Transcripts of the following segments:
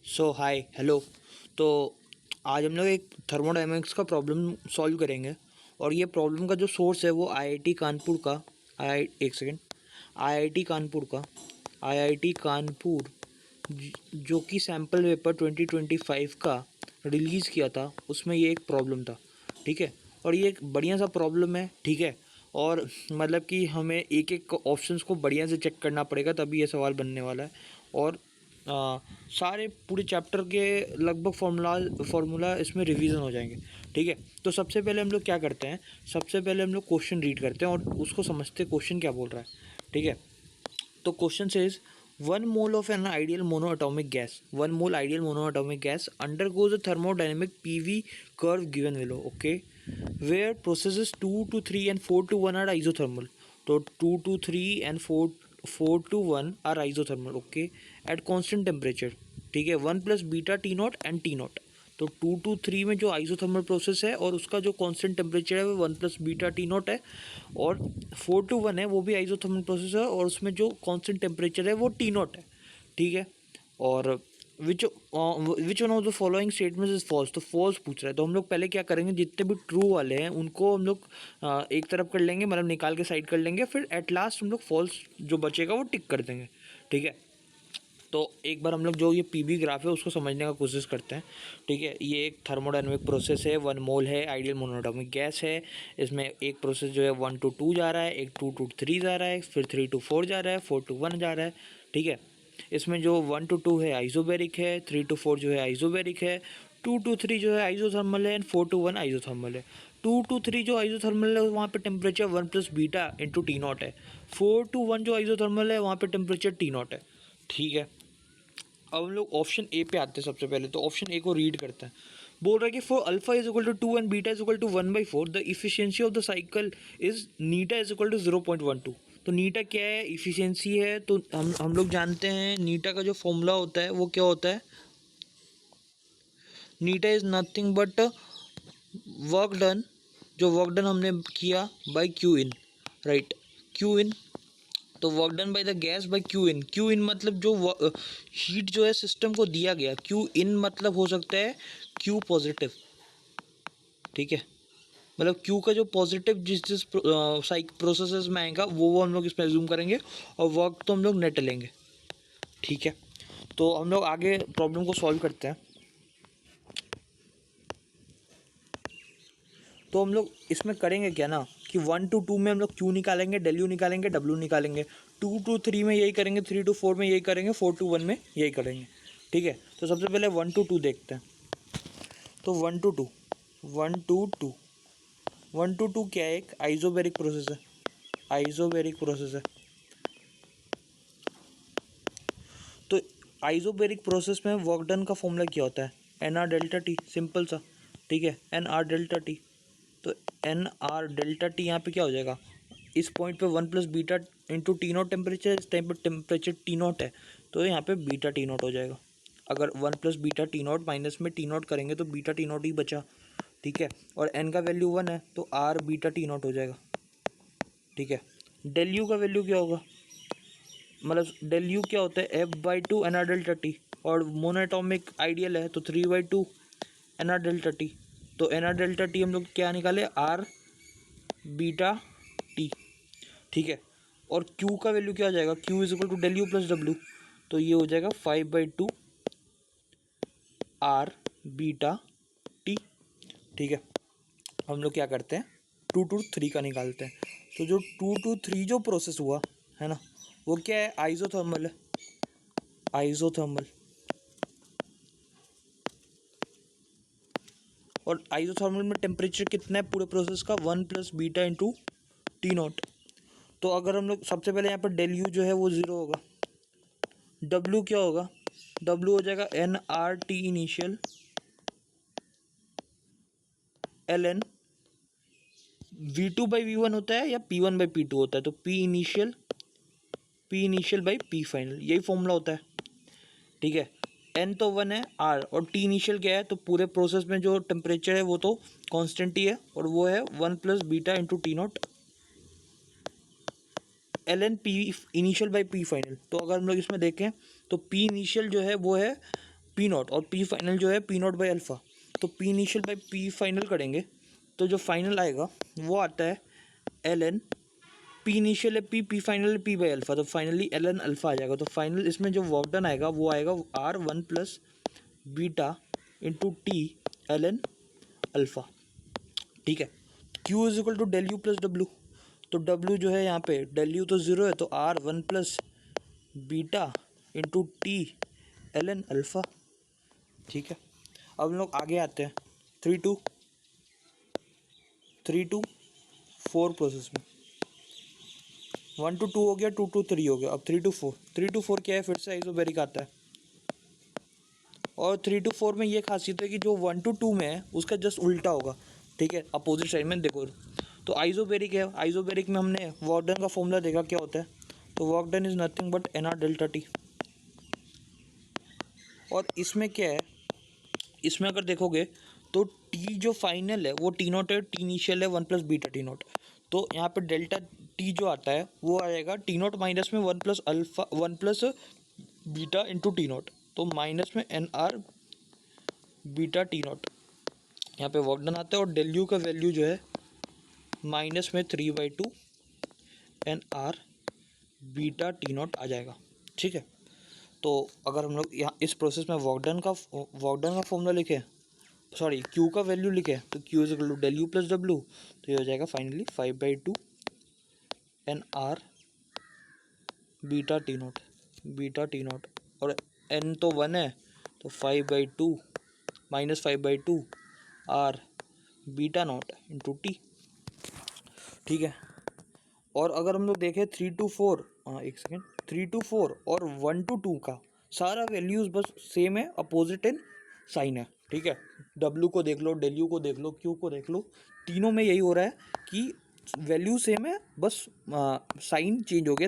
सो hi hello. तो आज हम लोग एक थर्मोडायनेमिक्स का प्रॉब्लम सॉल्व करेंगे और ये प्रॉब्लम का जो सोर्स है वो आईआईटी कानपुर का आईआईटी कानपुर जो कि सैम्पल पेपर 2025 का रिलीज़ किया था, उसमें ये एक प्रॉब्लम था। ठीक है, और ये एक बढ़िया सा प्रॉब्लम है। ठीक है, और मतलब कि हमें एक एक ऑप्शंस को बढ़िया से चेक करना पड़ेगा, तभी ये सवाल बनने वाला है। और सारे पूरे चैप्टर के लगभग फार्मूला इसमें रिवीजन हो जाएंगे। ठीक है, तो सबसे पहले हम लोग क्या करते हैं, सबसे पहले हम लोग क्वेश्चन रीड करते हैं और उसको समझते हैं क्वेश्चन क्या बोल रहा है। ठीक है, तो question says 1 mole of an ideal monoatomic gas undergoes a thermodynamic PV curve given below, okay, where processes 2 to 3 and 4 to 1 are isothermal. तो 2 to 3 and 4 to 1 are isothermal, okay, at constant temperature. ठीक है, 1 plus beta T not and T not. तो 2 to 3 में जो isothermal process है और उसका जो कांस्टेंट टेम्परेचर है वो 1 प्लस बीटा टी नॉट है, और 4 to 1 है वो भी आइसोथर्मल प्रोसेस है और उसमें जो कांस्टेंट टेम्परेचर है वो टी नॉट है। ठीक है, और which one of the following statements is false, तो फॉल्स पूछ रहा है। तो हम लोग पहले क्या करेंगे, जितने भी ट्रू वाले हैं उनको हम लोग एक तरफ कर लेंगे, मतलब निकाल के साइड कर लेंगे, फिर एट लास्ट हम लोग फॉल्स जो बचेगा वो टिक कर देंगे। ठीक है, तो एक बार हम लोग जो ये पीवी ग्राफ है उसको समझने का कोशिश करते हैं। ठीक है, ये एक थर्मोडायनेमिक प्रोसेस है, 1 मोल है, आइडियल मोनोएटॉमिक गैस है। इसमें एक प्रोसेस जो है 1 to 2 जा रहा है, एक 2 to 3 जा रहा है, फिर 3 to 4 जा रहा है, 4 to 1 जा रहा है। ठीक है, इसमें जो 1 to 2 है आइसोबेरिक है, 3 to 4 जो है आइसोबेरिक है, 2 to 3 जो है आइसोथर्मल है, एंड 4 to 1 आइसोथर्मल है। 2 to 3 जो आइसोथर्मल है वहाँ पे temperature 1 plus beta into T naught है। 4 to 1 जो आइसोथर्मल है वहाँ पे टेम्परेचर टी नॉट है। ठीक है, अब हम लोग ऑप्शन ए पे आते हैं। सबसे पहले तो ऑप्शन ए को रीड करते हैं। बोल रहा है कि for alpha is equal to 2 and beta is equal to 1/4 the efficiency of the cycle is Neeta is equal to 0.12। तो नीटा क्या है, इफिशियंसी है। तो हम लोग जानते हैं नीटा का जो फॉर्मूला होता है वो क्या होता है, eta is nothing but work done, जो वर्क डन हमने किया by Q in, right, Q in. तो work done by the gas by Q in. Q in मतलब जो हीट जो है सिस्टम को दिया गया, क्यू इन मतलब हो सकता है क्यू पॉजिटिव। ठीक है, मतलब क्यू का जो पॉजिटिव जिस प्रोसेसेस में आएगा वो हम लोग इसमें जूम करेंगे, और वर्क तो हम लोग नेट लेंगे। ठीक है, तो हम लोग आगे प्रॉब्लम को सॉल्व करते हैं। तो हम लोग इसमें करेंगे क्या ना कि 1 to 2 में हम लोग क्यू निकालेंगे, डब्ल्यू निकालेंगे, डब्ल्यू निकालेंगे। 2 to 3 में यही करेंगे, 3 to 4 में यही करेंगे, 4 to 1 में यही करेंगे। ठीक है, तो सबसे पहले 1 to 2 देखते हैं। तो 1 to 2 1 to 2 1 to 2 क्या है, एक आइसोबेरिक प्रोसेस है, आइसोबेरिक प्रोसेस है। तो आइसोबेरिक प्रोसेस में वर्क डन का फॉर्मूला क्या होता है, n R delta T, simple सा। ठीक है, एन आर डेल्टा टी। तो एन आर डेल्टा टी यहाँ पे क्या हो जाएगा, इस पॉइंट पे 1 plus beta into T naught temperature, इस टाइम पे टेम्परेचर टी नॉट है तो यहाँ पे बीटा टी नॉट हो जाएगा। अगर 1 plus beta T not minus में टी नॉट करेंगे तो बीटा टी नॉट ही बचा। ठीक है, और एन का वैल्यू 1 है तो आर बीटा टी नॉट हो जाएगा। ठीक है, डेल यू का वैल्यू क्या होगा, मतलब डेल यू क्या होता है, f by two n R delta T, और मोनोएटॉमिक आइडियल है तो 3/2 एन आर डेल्टा टी। तो एन आर डेल्टा टी हम लोग क्या निकाले, आर बीटा टी। ठीक है, और Q का वैल्यू क्या हो जाएगा, Q is equal to del U plus W. तो ये हो जाएगा 5/2 आर बीटा टी। ठीक है, हम लोग क्या करते हैं, 2 to 3 का निकालते हैं। तो जो 2 to 3 जो प्रोसेस हुआ है ना, वो क्या है, आइसोथर्मल है, आइसोथर्मल। और आइसोथर्मल में टेम्परेचर कितना है पूरे प्रोसेस का, 1 plus beta into T naught. तो अगर हम लोग सबसे पहले यहाँ पर डेल यू जो है वो 0 होगा, डब्ल्यू क्या होगा, डब्ल्यू हो जाएगा n R T initial l n, V2/V1 होता है या P1/P2 होता है, तो P initial by P final, यही फॉर्मूला होता है। ठीक है, N तो 1 है, R और T इनिशियल क्या है, तो पूरे प्रोसेस में जो टेम्परेचर है वो तो कांस्टेंट ही है, और वो है 1 plus beta into T naught L P initial by P final. तो अगर हम लोग इसमें देखें तो P इनिशियल जो है वो है पी नॉट और पी फाइनल जो है पी नॉट बाई अल्फ़ा। तो P initial by P final करेंगे तो जो फाइनल आएगा वो आता है एल एन, पी इनिशियल है पी, पी फाइनल है पी बाई अल्फ़ा, तो फाइनली एल एन अल्फ़ा आ जाएगा। तो फाइनल इसमें जो वर्क डन आएगा वो आएगा R one plus beta into T L N alpha. ठीक है, Q is equal to del U plus W. तो डब्ल्यू जो है यहाँ पे डेल यू तो ज़ीरो है, तो R one plus beta into T L N alpha. ठीक है, अब हम लोग आगे आते हैं 3 to 4 प्रोसेस में। 1 to 2 हो गया, 2 to 3 हो गया, अब 3 to 4। 3 to 4 क्या है, फिर से आइसोबैरिक आता है। और 3 to 4 में ये खासियत है कि जो 1 to 2 में है उसका जस्ट उल्टा होगा। ठीक है, अपोजिट साइड में देखो तो आइसोबैरिक है। आइसोबैरिक में हमने वर्क डन का फॉर्मूला देखा क्या होता है, तो work done is nothing but n R delta T. और इसमें क्या है, इसमें अगर देखोगे तो टी जो फाइनल है वो टी नॉट है, टी इनिशियल है 1 प्लस बीटा टी नॉट। तो यहाँ पे डेल्टा टी जो आता है वो आएगा टी नॉट माइनस में 1 plus alpha 1 plus beta into T naught, तो माइनस में N R beta T naught. यहाँ पे वर्क डन आता है और डेल यू का वैल्यू जो है माइनस में 3/2 n R beta T naught आ जाएगा। ठीक है, तो अगर हम लोग यहाँ इस प्रोसेस में वर्क डन का फॉर्मूला लिखें, सॉरी क्यू का वैल्यू लिखें, तो Q is equal to del U plus W, तो ये हो जाएगा finally 5/2 N R beta T naught. और एन तो 1 है, तो 5/2 minus 5/2 R beta naught into T. ठीक है, और अगर हम लोग देखें 3 to 4, एक सेकेंड, 3 to 4 और 1 to 2 का सारा वैल्यूज़ बस सेम है, अपोजिट इन साइन है। ठीक है, डब्ल्यू को देख लो, डेल यू को देख लो, क्यू को देख लो, तीनों में यही हो रहा है कि वैल्यू सेम है, बस साइन चेंज हो गया।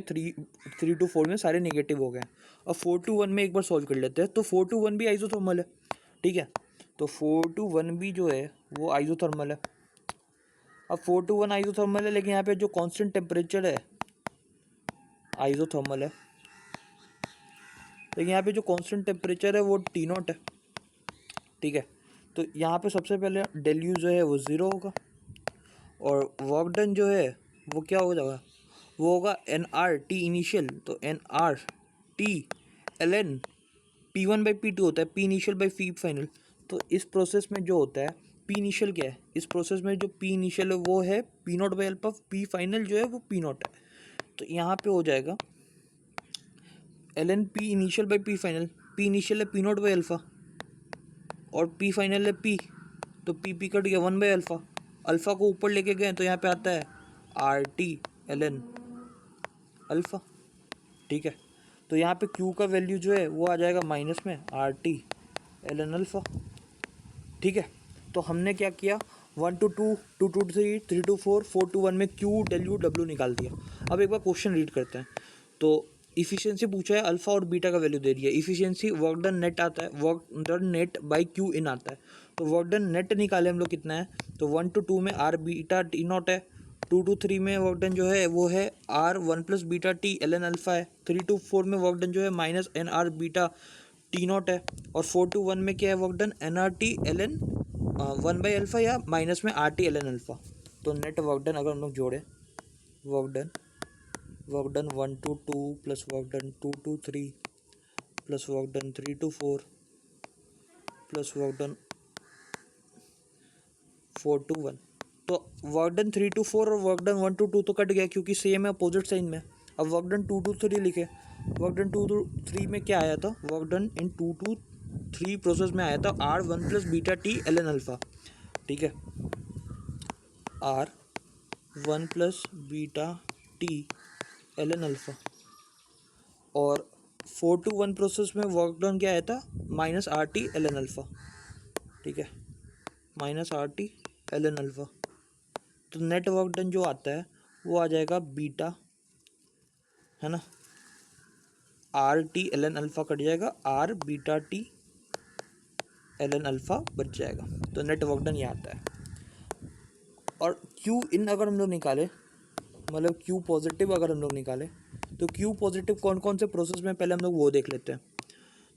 3 to 4 में सारे नेगेटिव हो गए। अब 4 to 1 में एक बार सॉल्व कर लेते हैं। तो 4 to 1 भी आइसोथर्मल है। ठीक है, तो 4 to 1 भी जो है वो आइसोथर्मल है। अब 4 to 1 आइसोथर्मल है, लेकिन यहाँ पे जो कांस्टेंट टेम्परेचर है आइसोथर्मल है, लेकिन यहाँ पे जो कांस्टेंट टेम्परेचर है वो टी नॉट है। ठीक है, तो यहाँ पे सबसे पहले डेल यू जो है वो ज़ीरो होगा और वर्क डन जो है वो क्या हो जाएगा, वो होगा एन आर टी इनिशियल, तो N R T L N P one by P two होता है, P initial by P final. तो इस प्रोसेस में जो होता है पी इनिशियल क्या है, इस प्रोसेस में जो पी इनिशियल है वो है P naught by alpha, P final जो है वो पी नॉट है। तो यहाँ पे हो जाएगा L N P initial by P final. P initial है पी नॉट बाई अल्फ़ा और पी फाइनल है पी, तो पी कट गया 1 बाई अल्फ़ा। अल्फ़ा को ऊपर लेके गए तो यहाँ पे आता है R T L N alpha. ठीक है, तो यहाँ पे क्यू का वैल्यू जो है वो आ जाएगा माइनस में R T L N alpha. ठीक है, तो हमने क्या किया, 1 to 2, 2 to 3, 3 to 4, 4 to 1 में क्यू डेल यू डब्ल्यू निकाल दिया। अब एक बार क्वेश्चन रीड करते हैं। तो इफिशियंसी पूछा है, अल्फ़ा और बीटा का वैल्यू दे दिया। इफिशियंसी वर्क डन नेट आता है, work done net by Q in आता है। तो वर्क डन नेट निकाले हम लोग कितना है, तो 1 to 2 में आर बीटा टी नॉट है, 2 to 3 में वर्क डन जो है वो है R 1 plus beta T L N alpha है, 3 to 4 में वर्क डन जो है minus N R beta T naught है, और 4 to 1 में क्या है work done N R T L N 1 by alpha या माइनस में R T L N alpha. तो नेट वर्क डन अगर हम लोग जोड़े, work done 1 to 2 plus work done 2 to 3 plus work done 3 to 4 plus work done 4 to 1, तो work done 3 to 4 और work done 1 to 2 तो कट गया क्योंकि सेम है अपोजिट साइन में। अब वर्क डन 2 to 3 लिखे, वर्क डन 2 to 3 में क्या आया था, work done in 2 to 3 process में आया था R 1 plus beta T L N alpha. ठीक है, R 1 plus beta T L N alpha, और 4 to 1 प्रोसेस में वर्क डन क्या आया था, minus R T L N alpha. ठीक है, minus R T L N alpha, तो नेट वर्क डन जो आता है वो आ जाएगा बीटा, है ना, are T L N alpha cut जाएगा, R beta T L N alpha बच जाएगा। तो नेट वर्क डन ये आता है। और क्यू इन अगर हम लोग निकाले, मतलब क्यू पॉजिटिव अगर हम लोग निकाले, तो क्यू पॉजिटिव कौन कौन से प्रोसेस में पहले हम लोग वो देख लेते हैं।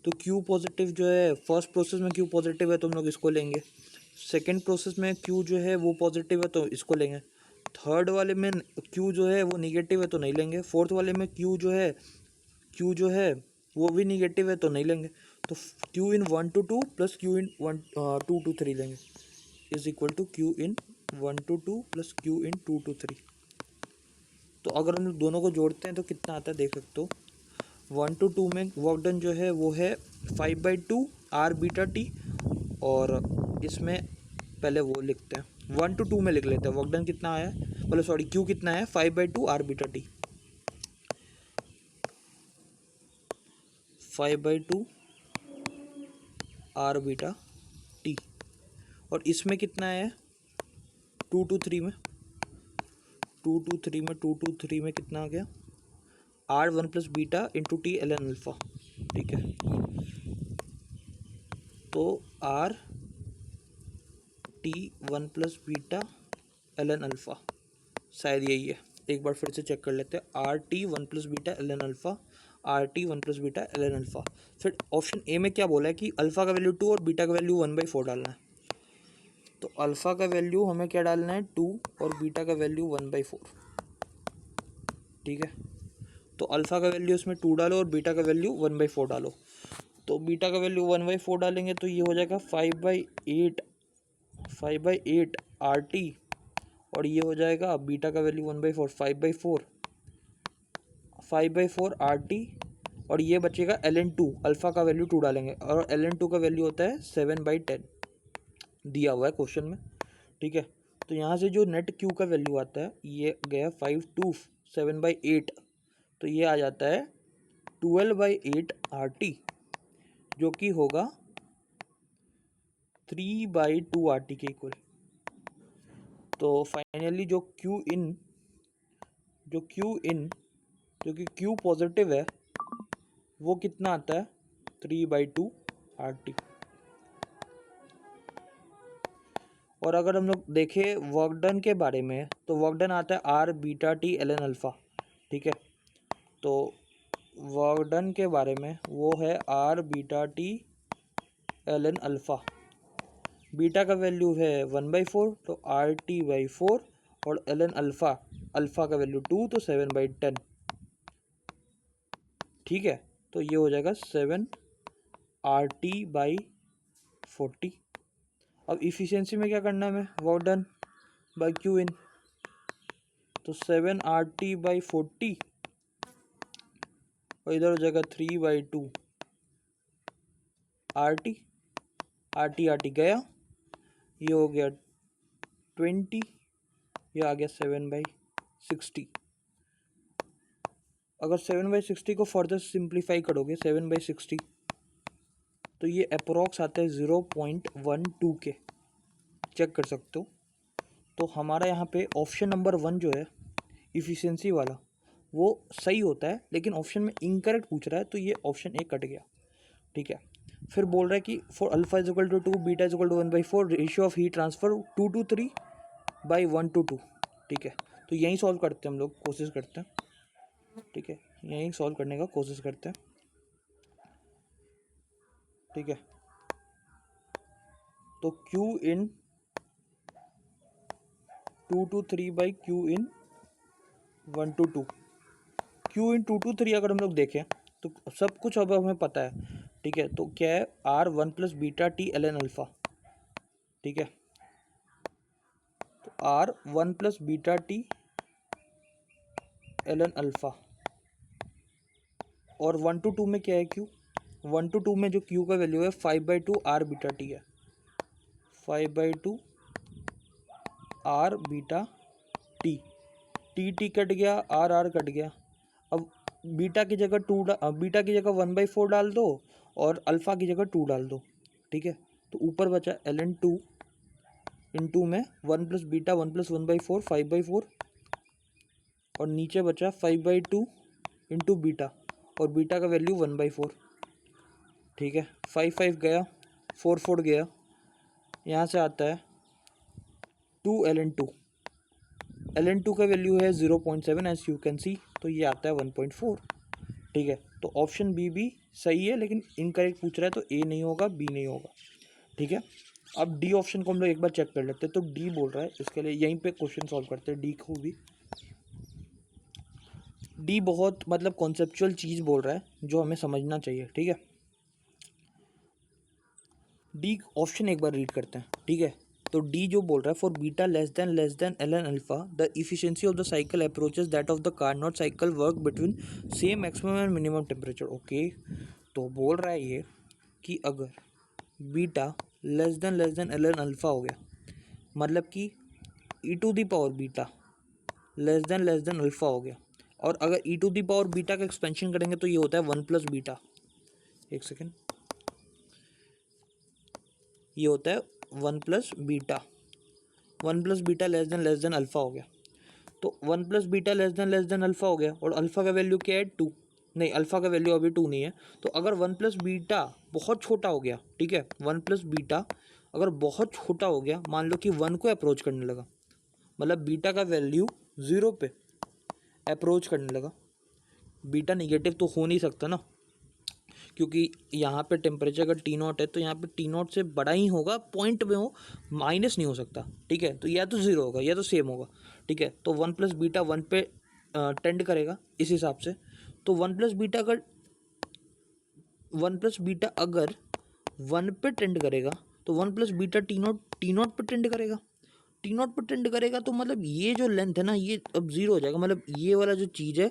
तो क्यू पॉजिटिव जो है फर्स्ट प्रोसेस में क्यू पॉजिटिव है तो हम लोग इसको लेंगे, सेकेंड प्रोसेस में क्यू जो है वो पॉजिटिव है तो इसको लेंगे, थर्ड वाले में क्यू जो है वो निगेटिव है तो नहीं लेंगे, फोर्थ वाले में क्यू जो है वो भी निगेटिव है तो नहीं लेंगे। तो Q in 1 to 2 plus Q in 2 to 3 लेंगे, is equal to Q in 1 to 2 plus Q in 2 to 3। तो अगर हम लोग दोनों को जोड़ते हैं तो कितना आता है देख सकते हो। 1 to 2 में वर्क डन जो है वो है 5/2 आर बीटा टी, और इसमें पहले वो लिखते हैं 1 to 2 में लिख लेते हैं वर्क डन कितना आया है, मतलब सॉरी क्यू कितना है 5/2 R beta T, 5/2 R beta T. और इसमें कितना है 2 to 3 में, 2 to 3 में कितना आ गया R1 plus beta into T L N alpha. ठीक है, तो R T 1 plus beta L N alpha, शायद यही है, एक बार फिर से चेक कर लेते हैं। R T 1 plus beta L N alpha, R T 1 plus beta L N alpha. फिर ऑप्शन ए में क्या बोला है कि अल्फ़ा का वैल्यू 2 और बीटा का वैल्यू 1/4 डालना है। तो अल्फ़ा का वैल्यू हमें क्या डालना है 2 और बीटा का वैल्यू 1/4। ठीक है, तो अल्फ़ा का वैल्यू इसमें 2 डालो और बीटा का वैल्यू 1/4 डालो। तो बीटा का वैल्यू 1/4 डालेंगे तो ये हो जाएगा 5/8 आर टी, और ये हो जाएगा बीटा का वैल्यू 1/4 5/4 आर टी, और ये बचेगा ln2, अल्फ़ा का वैल्यू 2 डालेंगे और ln2 का वैल्यू होता है 7/10 दिया हुआ है क्वेश्चन में। ठीक है, तो यहाँ से जो नेट क्यू का वैल्यू आता है ये गया 7/8, तो ये आ जाता है 12/8 आर टी, जो कि होगा 3/2 आर टी के इक्वल। तो फाइनली जो कि क्यू पॉजिटिव है वो कितना आता है 3/2 आर टी। और अगर हम लोग देखें वर्क डन के बारे में तो वर्क डन आता है R beta T L N alpha. ठीक है, तो वर्क डन के बारे में वो है R beta T L N alpha. Beta का वैल्यू है 1/4 तो आर टी बाई 4, और एल एन अल्फ़ा का वैल्यू 2 तो 7/10। ठीक है, तो ये हो जाएगा 7 आर टी बाई 40। अब इफ़िशियंसी में क्या करना है हमें, work done by Q in, तो 7 आर टी बाई 40 और इधर हो जाएगा 3/2 आर टी गया, ये हो गया 20, ये आ गया 7/60। अगर 7/60 को फर्दर सिंप्लीफाई करोगे 7/60 तो ये अप्रोक्स आता है 0.12 के, चेक कर सकते हो। तो हमारा यहाँ पे ऑप्शन नंबर 1 जो है इफ़िशियंसी वाला वो सही होता है, लेकिन ऑप्शन में इनकरेक्ट पूछ रहा है तो ये ऑप्शन ए कट गया। ठीक है, फिर बोल रहा है कि for alpha is equal to 2 beta is equal to 1/4 ratio of heat transfer 2 to 3 by 1 to 2। ठीक है, तो यहीं सॉल्व करते हैं हम लोग, कोशिश करते हैं। ठीक है, यहीं सॉल्व करने का कोशिश करते हैं। ठीक है, तो Q in 2 to 3 by Q in 1 to 2, Q in 2 to 3 अगर हम लोग देखें तो सब कुछ अब हमें पता है। ठीक है, तो क्या है R1 plus beta T L N alpha. ठीक है, तो R1 plus beta T L N alpha, और 1 to 2 में क्या है Q, 1 to 2 में जो Q का वैल्यू है 5/2 आर बीटा टी है, 5/2 आर बीटा टी कट गया, आर कट गया। अब बीटा की जगह 1/4 डाल दो और अल्फ़ा की जगह 2 डाल दो। ठीक है, तो ऊपर बचा ln2 इंटू में 1 प्लस बीटा 1 प्लस 1/4 5/4, और नीचे बचा 5/2 इंटू बीटा, और बीटा का वैल्यू 1/4। ठीक है, 5 गया, 4 गया, यहाँ से आता है 2 ln2 का वैल्यू है 0.7 एज यू कैन सी, तो ये आता है 1.4। ठीक है, तो ऑप्शन बी भी सही है, लेकिन इनकरेक्ट पूछ रहा है, तो ए नहीं होगा, बी नहीं होगा। ठीक है, अब डी ऑप्शन को हम लोग एक बार चेक कर लेते हैं। तो डी बोल रहा है, इसके लिए यहीं पे क्वेश्चन सॉल्व करते हैं डी को भी। डी बहुत मतलब कॉन्सेप्चुअल चीज़ बोल रहा है जो हमें समझना चाहिए। ठीक है, डी ऑप्शन एक बार रीड करते हैं। ठीक है, तो डी जो बोल रहा है, for beta less than l n alpha the efficiency of the cycle approaches that of the Carnot cycle work between same maximum and minimum temperature. Okay, तो बोल रहा है ये कि अगर beta less than l n alpha हो गया, मतलब कि e to the power beta less than alpha हो गया, और अगर e to the power beta का एक्सपेंशन करेंगे तो ये होता है 1 प्लस बीटा। एक सेकेंड, ये होता है 1 plus beta. 1 plus beta less than alpha हो गया। तो 1 plus beta less than alpha हो गया, और अल्फा का वैल्यू क्या है 2, नहीं अल्फा का वैल्यू अभी 2 नहीं है। तो अगर 1 प्लस बीटा बहुत छोटा हो गया, ठीक है, 1 प्लस बीटा अगर बहुत छोटा हो गया, मान लो कि 1 को अप्रोच करने लगा, मतलब बीटा का वैल्यू 0 पे अप्रोच करने लगा। बीटा निगेटिव तो हो नहीं सकता ना, क्योंकि यहाँ पे टेम्परेचर अगर टी नॉट है तो यहाँ पे टी नॉट से बड़ा ही होगा, पॉइंट में हो, माइनस नहीं हो सकता। ठीक है, तो या तो 0 होगा या तो सेम होगा। ठीक है, तो 1 प्लस बीटा 1 पे टेंड करेगा इस हिसाब से। तो 1 प्लस बीटा अगर 1 पे टेंड करेगा, तो 1 प्लस बीटा टी नॉट पे टेंड करेगा। टी नॉट पे टेंड करेगा तो मतलब ये जो लेंथ है ना, ये अब 0 हो जाएगा। मतलब ये वाला जो चीज़ है,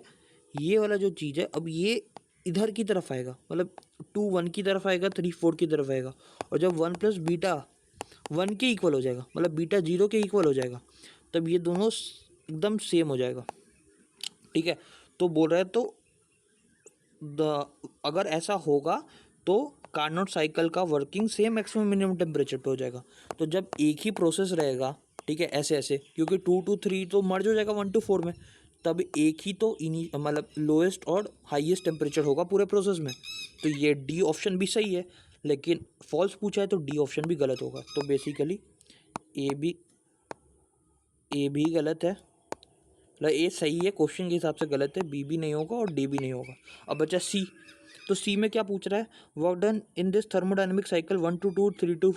ये वाला जो चीज़ है, अब ये इधर की तरफ आएगा, मतलब 2 1 की तरफ आएगा, 3 4 की तरफ आएगा। और जब 1 प्लस बीटा 1 के इक्वल हो जाएगा, मतलब बीटा 0 के इक्वल हो जाएगा, तब ये दोनों एकदम सेम हो जाएगा। ठीक है, तो बोल रहा है तो अगर ऐसा होगा तो कार्नोट साइकिल का working same maximum minimum temperature पे हो जाएगा। तो जब एक ही प्रोसेस रहेगा, ठीक है, ऐसे ऐसे, क्योंकि 2 to 3 तो मर्ज हो जाएगा 1 to 4 में, तब एक ही तो मतलब लोएस्ट और हाईएस्ट टेम्परेचर होगा पूरे प्रोसेस में। तो ये डी ऑप्शन भी सही है, लेकिन फॉल्स पूछा है तो डी ऑप्शन भी गलत होगा। तो बेसिकली ए भी गलत है, मतलब ए सही है, क्वेश्चन के हिसाब से गलत है, बी भी नहीं होगा और डी भी नहीं होगा। अब बचा सी। तो सी में क्या पूछ रहा है, work done in this thermodynamic cycle 1 to 2 3 to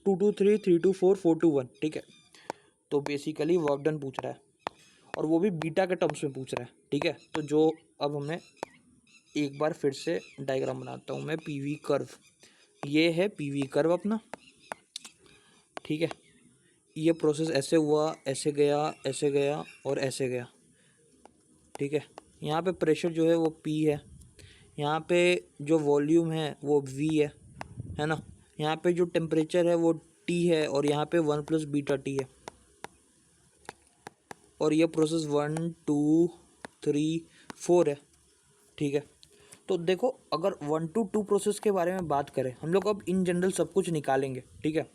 2 to 3 3 to 4 4 to 1। ठीक है, तो बेसिकली वर्क डन पूछ रहा है, और वो भी बीटा के टर्म्स में पूछ रहा है। ठीक है, तो जो अब हमने एक बार फिर से डायग्राम बनाता हूँ मैं, पीवी कर्व, ये है पीवी कर्व अपना। ठीक है, ये प्रोसेस ऐसे हुआ, ऐसे गया और ऐसे गया। ठीक है, यहाँ पे प्रेशर जो है वो P है, यहाँ पे जो वॉल्यूम है वो V है ना, यहाँ पे जो टेम्परेचर है वो T है, और यहाँ पे 1 प्लस बीटा T है। और ये प्रोसेस 1 2 3 4 है। ठीक है, तो देखो अगर 1 to 2 प्रोसेस के बारे में बात करें हम लोग, अब इन जनरल सब कुछ निकालेंगे। ठीक है,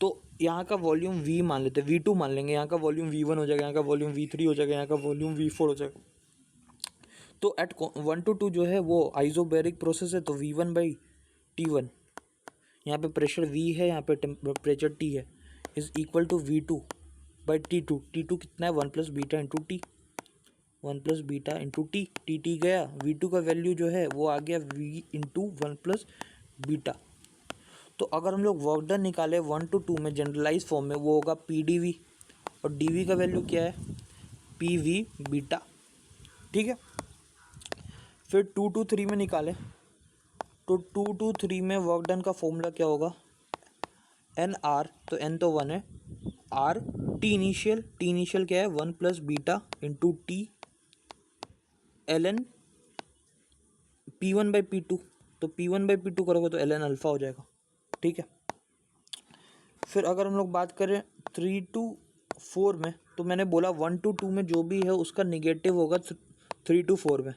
तो यहाँ का वॉल्यूम V मान लेते हैं, V2 मान लेंगे, यहाँ का वॉल्यूम V1 हो जाएगा, यहाँ का वॉल्यूम V3 हो जाएगा, यहाँ का वॉल्यूम V4 हो जाएगा। तो एट 1 to 2 जो है वो आइसोबैरिक प्रोसेस है, तो V1/T1, यहाँ पे प्रेशर V है, यहाँ पे टेम्परेचर T है, is equal to V2/T2। T2 कितना है, 1 plus beta into T, 1 plus beta into T, T गया, V2 का वैल्यू जो है वो आ गया V इंटू 1 प्लस बीटा। तो अगर हम लोग वर्क डन निकाले 1 to 2 में जनरलाइज फॉर्म में, वो होगा PdV, और dV का वैल्यू क्या है, PV बीटा। ठीक है, फिर 2 to 3 में निकाले तो 2 to 3 में वर्क डन का फॉर्मूला क्या होगा, NR, तो N तो 1 है, R टी इनिशियल क्या है 1 plus beta into T ln P1/P2। तो P1/P2 करोगे तो ln अल्फ़ा हो जाएगा। ठीक है, फिर अगर हम लोग बात करें 3 to 4 में, तो मैंने बोला 1 to 2 में जो भी है उसका निगेटिव होगा 3 to 4 में।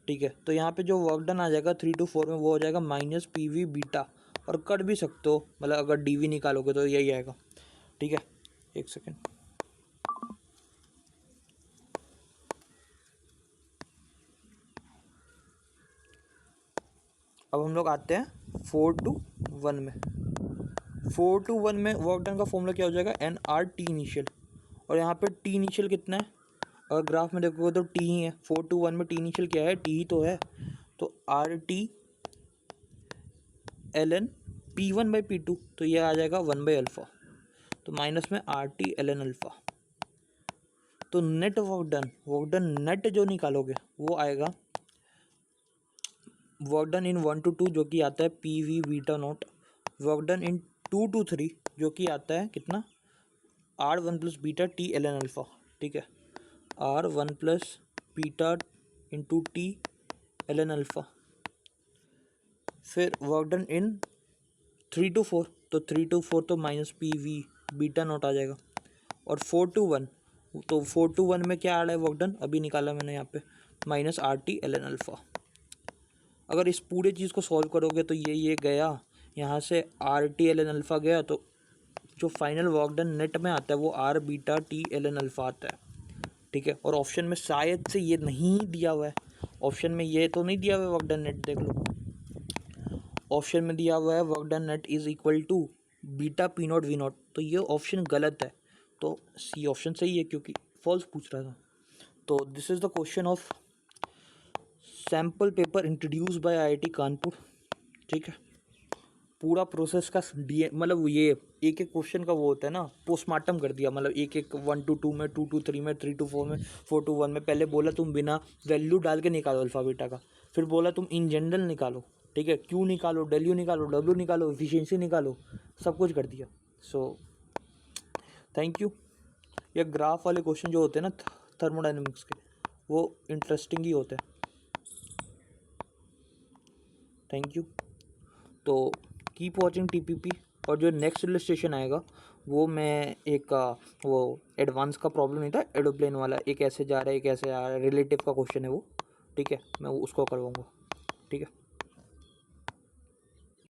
ठीक है, तो यहाँ पे जो वर्क डन आ जाएगा 3 to 4 में वो हो जाएगा माइनस PV बीटा, और कर भी सकते हो, मतलब अगर DV निकालोगे तो यही आएगा। ठीक है, एक सेकेंड, अब हम लोग आते हैं 4 to 1 में। 4 to 1 में वर्क डन का फॉर्मूला क्या हो जाएगा, NR टी इनिशियल, और यहाँ पे टी इनिशियल कितना है और ग्राफ में देखोगे तो टी ही है, 4 to 1 में टी इनिशियल क्या है, टी ही तो है। तो R T L N P one by P two, तो ये आ जाएगा 1/अल्फ़ा, तो माइनस में R T L N alpha. तो नेट वर्क डन नेट जो निकालोगे वो आएगा वर्क डन इन 1 to 2 जो कि आता है P V beta naught, work done in 2 to 3 जो कि आता है कितना, R one plus beta T L N alpha, ठीक है, R one plus beta into T L N alpha. फिर वर्क डन इन 3 to 4, तो 3 to 4 तो minus P V beta naught आ जाएगा। और 4 to 1, तो 4 to 1 में क्या आ रहा है वर्क डन, अभी निकाला मैंने यहाँ पे, minus R T L N alpha. अगर इस पूरे चीज़ को सॉल्व करोगे तो ये गया यहाँ से, R T L N alpha गया, तो जो फाइनल वर्क डन नेट में आता है वो R beta T L N alpha आता है, ठीक है। और ऑप्शन में शायद से ये नहीं दिया हुआ है, ऑप्शन में ये तो नहीं दिया हुआ है वर्क डन नेट, देख लो ऑप्शन में दिया हुआ है work done net is equal to beta P naught V naught, तो ये ऑप्शन गलत है, तो सी ऑप्शन सही है क्योंकि फॉल्स पूछ रहा था। तो this is the question of sample paper introduce by IIT Kanpur, ठीक है। पूरा प्रोसेस का डी मतलब ये एक एक क्वेश्चन का वो होता है ना, पोस्टमार्टम कर दिया, मतलब एक एक 1 to 2 में, 2 to 3 में, 3 to 4 में, 4 to 1 में। पहले बोला तुम बिना वैल्यू डाल के निकालो अल्फ़ा बीटा का, फिर बोला तुम इन जनरल निकालो, ठीक है, क्यू निकालो, डब्ल्यू निकालो, डब्ल्यू निकालो, एफिशिएंसी निकालो, सब कुछ कर दिया। So thank you. ये ग्राफ वाले क्वेश्चन जो होते हैं ना थर्मोडाइनमिक्स के, वो इंटरेस्टिंग ही होते हैं। Thank you. तो कीप वॉचिंग टीपीपी, और जो नेक्स्ट इलस्ट्रेशन आएगा वो मैं एक वो एडवांस का प्रॉब्लम नहीं था, एडोप्लेन वाला, एक ऐसे जा रहा है एक ऐसे आ रहा है, रिलेटिव का क्वेश्चन है वो, ठीक है, मैं वो उसको करवाऊँगा, ठीक है।